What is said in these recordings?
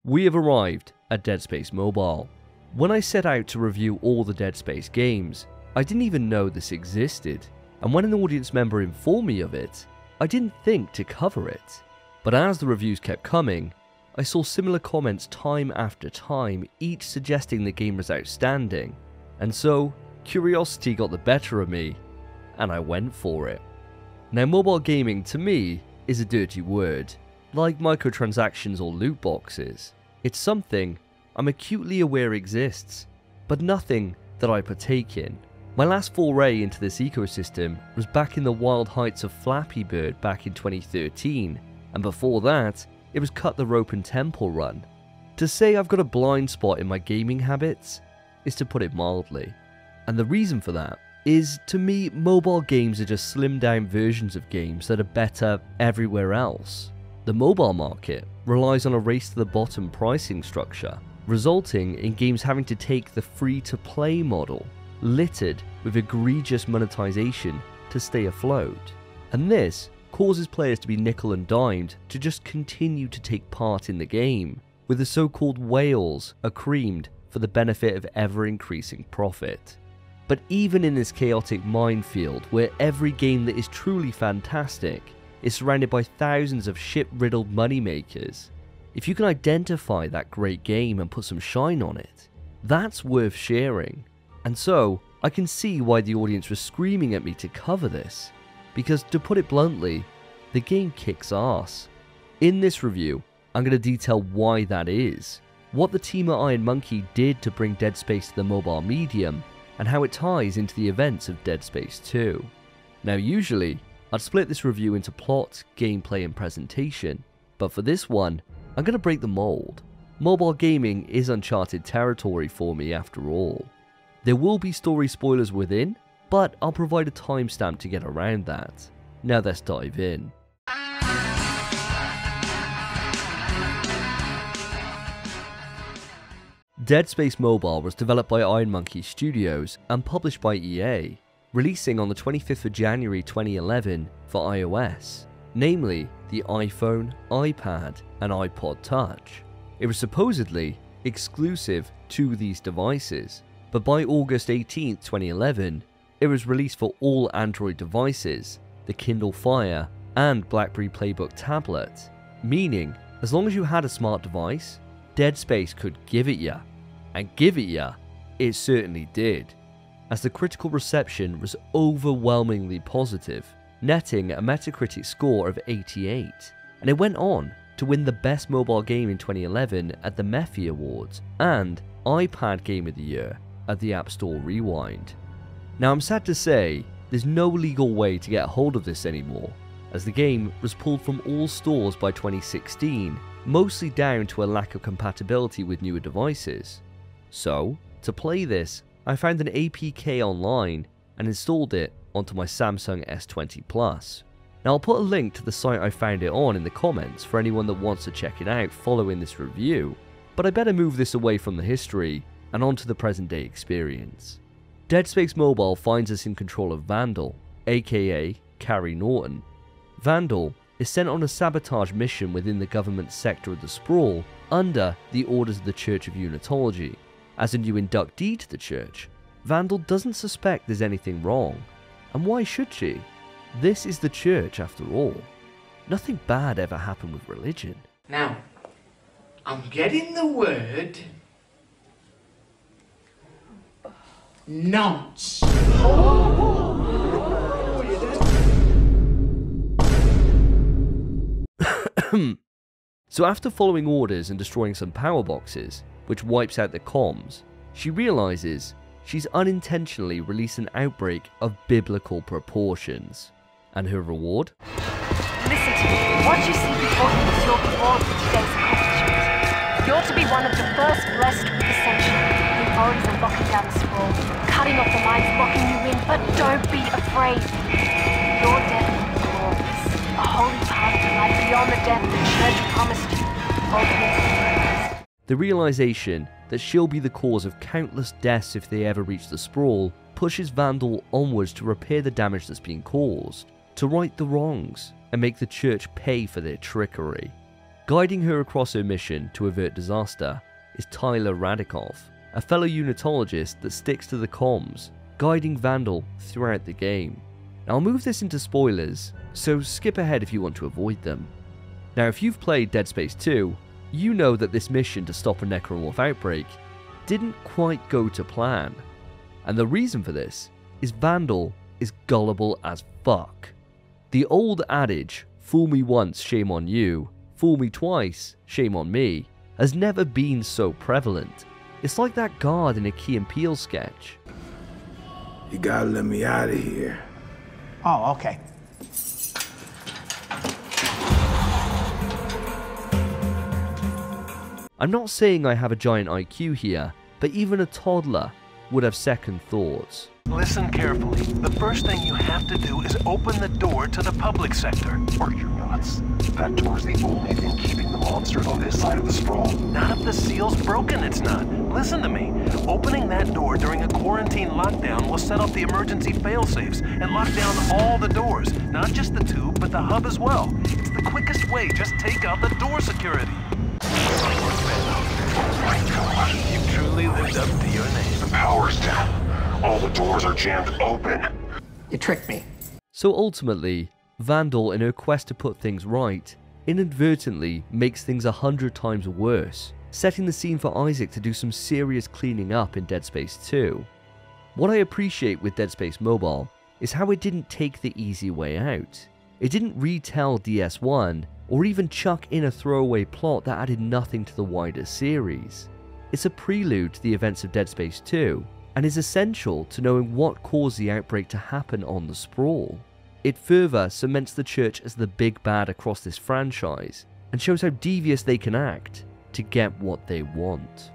We have arrived at Dead Space Mobile. When I set out to review all the Dead Space games, I didn't even know this existed, and when an audience member informed me of it, I didn't think to cover it. But as the reviews kept coming, I saw similar comments time after time, each suggesting the game was outstanding, and so curiosity got the better of me, and I went for it. Now, mobile gaming to me is a dirty word, like microtransactions or loot boxes. It's something I'm acutely aware exists, but nothing that I partake in. My last foray into this ecosystem was back in the wild heights of Flappy Bird back in 2013, and before that, it was Cut the Rope and Temple Run. To say I've got a blind spot in my gaming habits is to put it mildly, and the reason for that is, to me, mobile games are just slimmed down versions of games that are better everywhere else. The mobile market relies on a race to the bottom pricing structure, resulting in games having to take the free-to-play model, littered with egregious monetization to stay afloat. And this causes players to be nickel and dimed to just continue to take part in the game, with the so-called whales accreamed for the benefit of ever-increasing profit. But even in this chaotic minefield, where every game that is truly fantastic is surrounded by thousands of ship-riddled moneymakers, if you can identify that great game and put some shine on it, that's worth sharing. And so, I can see why the audience was screaming at me to cover this, because to put it bluntly, the game kicks ass. In this review, I'm going to detail why that is, what the team at IronMonkey did to bring Dead Space to the mobile medium, and how it ties into the events of Dead Space 2. Now, usually, I'd split this review into plot, gameplay and presentation, but for this one, I'm going to break the mold. Mobile gaming is uncharted territory for me after all. There will be story spoilers within, but I'll provide a timestamp to get around that. Now let's dive in. Dead Space Mobile was developed by IronMonkey Studios and published by EA, releasing on the 25th of January 2011 for iOS, namely the iPhone, iPad and iPod Touch. It was supposedly exclusive to these devices, but by August 18th, 2011, it was released for all Android devices, the Kindle Fire and BlackBerry Playbook tablet, meaning as long as you had a smart device, Dead Space could give it ya. And give it ya, it certainly did, as the critical reception was overwhelmingly positive, netting a Metacritic score of 88, and it went on to win the Best Mobile Game in 2011 at the Mephi Awards and iPad Game of the Year at the App Store Rewind. Now, I'm sad to say there's no legal way to get a hold of this anymore, as the game was pulled from all stores by 2016, mostly down to a lack of compatibility with newer devices. So, to play this, I found an APK online and installed it onto my Samsung S20 Plus. Now, I'll put a link to the site I found it on in the comments for anyone that wants to check it out following this review, but I better move this away from the history and onto the present day experience. Dead Space Mobile finds us in control of Vandal, aka Carrie Norton. Vandal is sent on a sabotage mission within the government sector of the Sprawl under the orders of the Church of Unitlology. As a new inductee to the church, Vandal doesn't suspect there's anything wrong, and why should she? This is the church after all. Nothing bad ever happened with religion. Now, I'm getting the word nonce. So after following orders and destroying some power boxes, which wipes out the comms, she realizes she's unintentionally released an outbreak of biblical proportions. And her reward? Listen to me. What you see before you is your reward for today's accomplishment. You're to be one of the first blessed with ascension. The authorities are locking down the Sprawl, cutting off the lines, locking you in, but don't be afraid. Your death will be glorious. A holy path to life beyond the death the church promised you. Ultimate. The realization that she'll be the cause of countless deaths if they ever reach the Sprawl pushes Vandal onwards to repair the damage that's been caused, to right the wrongs and make the church pay for their trickery. Guiding her across her mission to avert disaster is Tyler Radikoff, a fellow Unitologist that sticks to the comms, guiding Vandal throughout the game. Now I'll move this into spoilers, so skip ahead if you want to avoid them. Now if you've played Dead Space 2, you know that this mission to stop a necromorph outbreak didn't quite go to plan. And the reason for this is Vandal is gullible as fuck. The old adage, fool me once, shame on you, fool me twice, shame on me, has never been so prevalent. It's like that guard in a Key and Peele sketch. You gotta let me out of here. Oh, okay. I'm not saying I have a giant IQ here, but even a toddler would have second thoughts. Listen carefully. The first thing you have to do is open the door to the public sector. Are you nuts? That door's the only thing keeping the monster on this side of the Sprawl. Not if the seal's broken, it's not. Listen to me. Opening that door during a quarantine lockdown will set off the emergency fail-safes and lock down all the doors. Not just the tube, but the hub as well. It's the quickest way. Just take out the door security. You've truly lived up to your name. The power's down. All the doors are jammed open. You tricked me. So ultimately, Vandal, in her quest to put things right, inadvertently makes things 100 times worse, setting the scene for Isaac to do some serious cleaning up in Dead Space 2. What I appreciate with Dead Space Mobile is how it didn't take the easy way out. It didn't retell DS1 or even chuck in a throwaway plot that added nothing to the wider series. It's a prelude to the events of Dead Space 2 and is essential to knowing what caused the outbreak to happen on the Sprawl. It further cements the Church as the big bad across this franchise and shows how devious they can act to get what they want.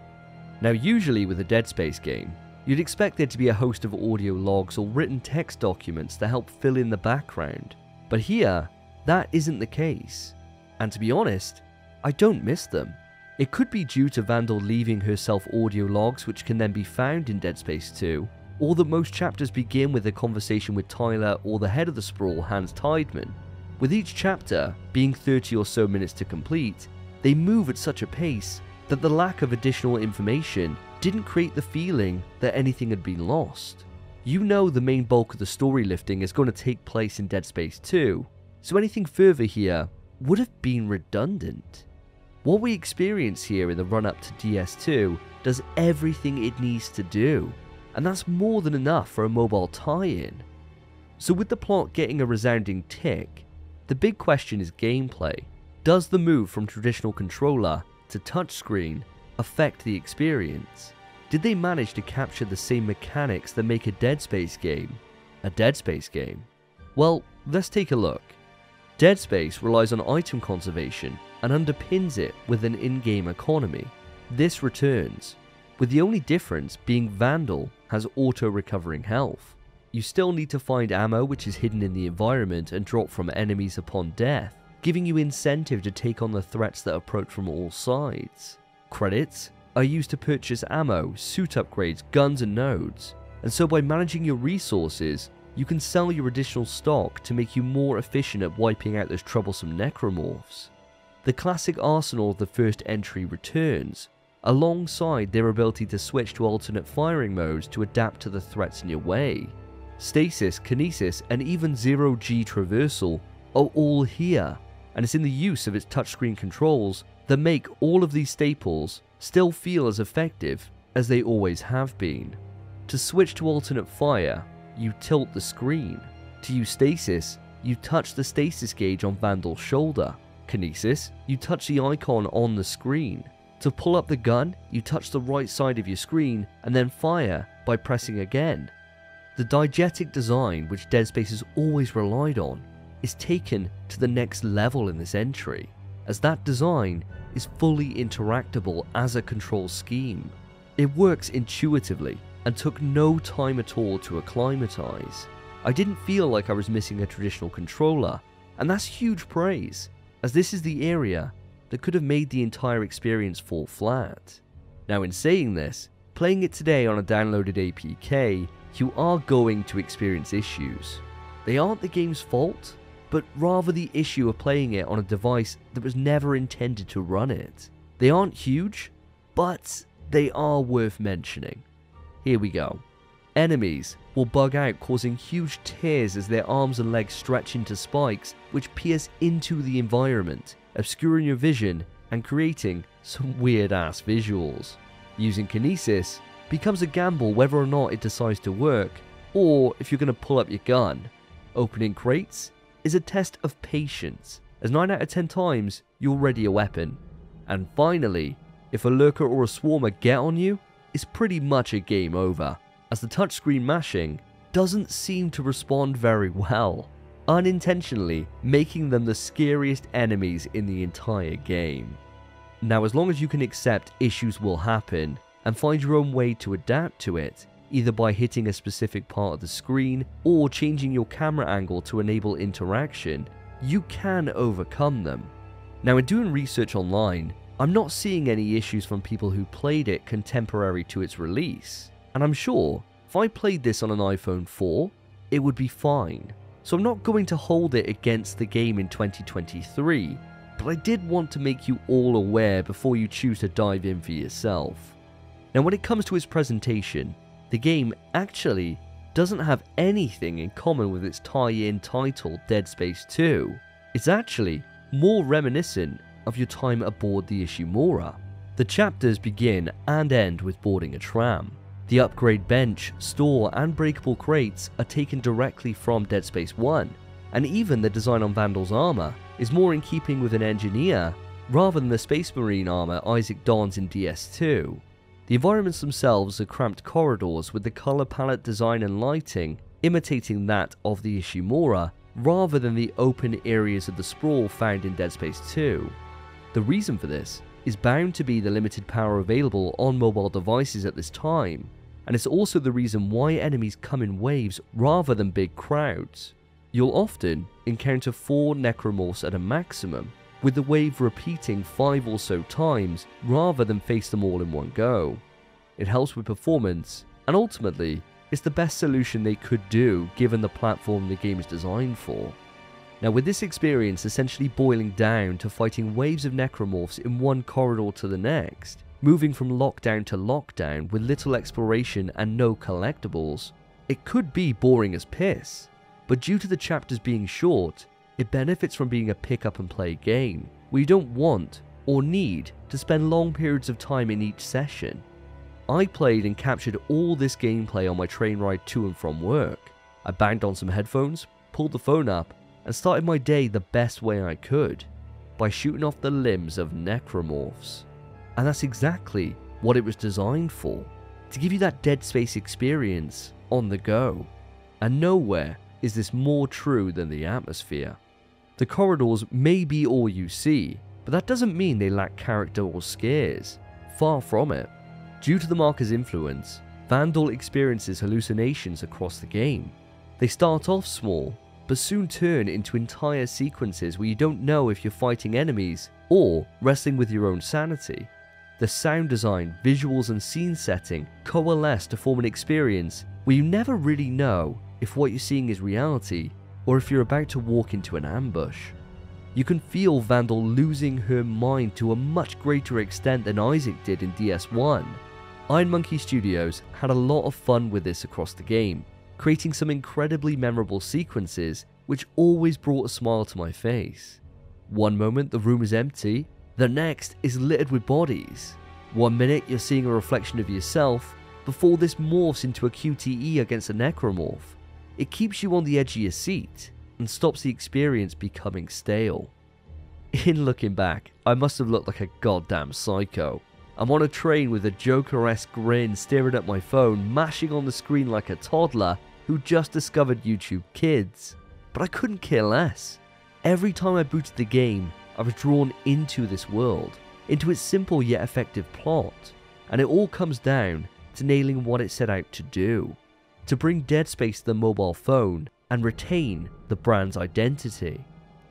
Now usually with a Dead Space game, you'd expect there to be a host of audio logs or written text documents that help fill in the background, but here, that isn't the case. And to be honest, I don't miss them. It could be due to Vandal leaving herself audio logs which can then be found in Dead Space 2, or that most chapters begin with a conversation with Tyler or the head of the Sprawl, Hans Tideman. With each chapter being 30 or so minutes to complete, they move at such a pace that the lack of additional information didn't create the feeling that anything had been lost. You know the main bulk of the story lifting is going to take place in Dead Space 2, so anything further here would have been redundant. What we experience here in the run-up to DS2 does everything it needs to do, and that's more than enough for a mobile tie-in. So with the plot getting a resounding tick, the big question is gameplay. Does the move from traditional controller to touchscreen affect the experience? Did they manage to capture the same mechanics that make a Dead Space game a Dead Space game? Well, let's take a look. Dead Space relies on item conservation and underpins it with an in-game economy. This returns, with the only difference being Vandal has auto-recovering health. You still need to find ammo which is hidden in the environment and drop from enemies upon death, giving you incentive to take on the threats that approach from all sides. Credits are used to purchase ammo, suit upgrades, guns and nodes, and so by managing your resources, you can sell your additional stock to make you more efficient at wiping out those troublesome necromorphs. The classic arsenal of the first entry returns, alongside their ability to switch to alternate firing modes to adapt to the threats in your way. Stasis, Kinesis, and even zero-G traversal are all here, and it's in the use of its touchscreen controls that make all of these staples still feel as effective as they always have been. To switch to alternate fire, you tilt the screen. To use stasis, you touch the stasis gauge on Vandal's shoulder. Kinesis, you touch the icon on the screen. To pull up the gun, you touch the right side of your screen and then fire by pressing again. The diegetic design which Dead Space has always relied on is taken to the next level in this entry, as that design is fully interactable as a control scheme. It works intuitively and took no time at all to acclimatize. I didn't feel like I was missing a traditional controller, and that's huge praise, as this is the area that could have made the entire experience fall flat. Now in saying this, playing it today on a downloaded APK, you are going to experience issues. They aren't the game's fault, but rather the issue of playing it on a device that was never intended to run it. They aren't huge, but they are worth mentioning. Here we go. Enemies will bug out, causing huge tears as their arms and legs stretch into spikes which pierce into the environment, obscuring your vision and creating some weird ass visuals. Using kinesis becomes a gamble whether or not it decides to work, or if you're going to pull up your gun. Opening crates is a test of patience, as 9 out of 10 times you're ready a weapon. And finally, if a lurker or a swarmer get on you, it's pretty much a game over, as the touchscreen mashing doesn't seem to respond very well, unintentionally making them the scariest enemies in the entire game. Now, as long as you can accept issues will happen and find your own way to adapt to it, either by hitting a specific part of the screen or changing your camera angle to enable interaction, you can overcome them. Now, in doing research online, I'm not seeing any issues from people who played it contemporary to its release, and I'm sure if I played this on an iPhone 4, it would be fine. So I'm not going to hold it against the game in 2023, but I did want to make you all aware before you choose to dive in for yourself. Now, when it comes to its presentation, the game actually doesn't have anything in common with its tie-in title Dead Space 2. It's actually more reminiscent of your time aboard the Ishimura. The chapters begin and end with boarding a tram. The upgrade bench, store and breakable crates are taken directly from Dead Space 1, and even the design on Vandal's armor is more in keeping with an engineer rather than the Space Marine armor Isaac dons in DS2. The environments themselves are cramped corridors with the color palette design and lighting imitating that of the Ishimura rather than the open areas of the Sprawl found in Dead Space 2. The reason for this is bound to be the limited power available on mobile devices at this time, and it's also the reason why enemies come in waves rather than big crowds. You'll often encounter 4 necromorphs at a maximum, with the wave repeating 5 or so times rather than face them all in one go. It helps with performance, and ultimately, it's the best solution they could do given the platform the game is designed for. Now, with this experience essentially boiling down to fighting waves of necromorphs in one corridor to the next, moving from lockdown to lockdown with little exploration and no collectibles, it could be boring as piss, but due to the chapters being short, it benefits from being a pick up and play game, where you don't want or need to spend long periods of time in each session. I played and captured all this gameplay on my train ride to and from work. I banged on some headphones, pulled the phone up, and started my day the best way I could, by shooting off the limbs of necromorphs. And that's exactly what it was designed for, to give you that Dead Space experience on the go. And nowhere is this more true than the atmosphere. The corridors may be all you see, but that doesn't mean they lack character or scares. Far from it. Due to the marker's influence, Vandal experiences hallucinations across the game. They start off small, but soon turn into entire sequences where you don't know if you're fighting enemies or wrestling with your own sanity. The sound design, visuals and scene setting coalesce to form an experience where you never really know if what you're seeing is reality or if you're about to walk into an ambush. You can feel Vandal losing her mind to a much greater extent than Isaac did in DS1. IronMonkey Studios had a lot of fun with this across the game, creating some incredibly memorable sequences which always brought a smile to my face. One moment the room is empty, the next is littered with bodies. One minute you're seeing a reflection of yourself, before this morphs into a QTE against a necromorph. It keeps you on the edge of your seat, and stops the experience becoming stale. In looking back, I must have looked like a goddamn psycho. I'm on a train with a Joker-esque grin staring at my phone, mashing on the screen like a toddler who just discovered YouTube Kids. But I couldn't care less. Every time I booted the game, I was drawn into this world, into its simple yet effective plot, and it all comes down to nailing what it set out to do, to bring Dead Space to the mobile phone and retain the brand's identity.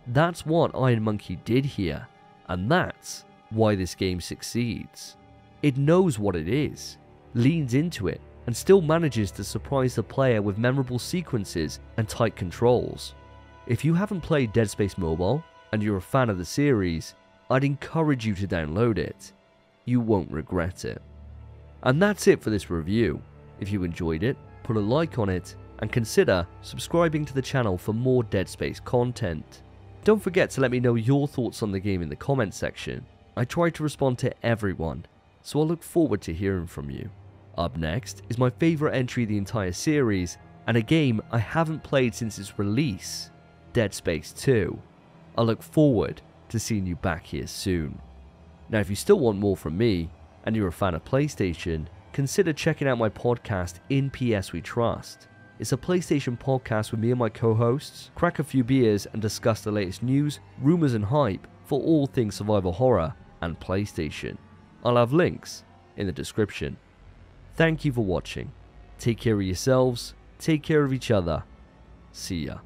That's what IronMonkey did here, and that's why this game succeeds. It knows what it is, leans into it, and still manages to surprise the player with memorable sequences and tight controls. If you haven't played Dead Space Mobile and you're a fan of the series, I'd encourage you to download it. You won't regret it. And that's it for this review. If you enjoyed it, put a like on it and consider subscribing to the channel for more Dead Space content. Don't forget to let me know your thoughts on the game in the comments section. I try to respond to everyone, so I look forward to hearing from you. Up next is my favourite entry of the entire series, and a game I haven't played since its release, Dead Space 2. I look forward to seeing you back here soon. Now if you still want more from me, and you're a fan of PlayStation, consider checking out my podcast In PS We Trust. It's a PlayStation podcast with me and my co-hosts, crack a few beers and discuss the latest news, rumours and hype for all things survival horror and PlayStation. I'll have links in the description. Thank you for watching. Take care of yourselves, take care of each other. See ya.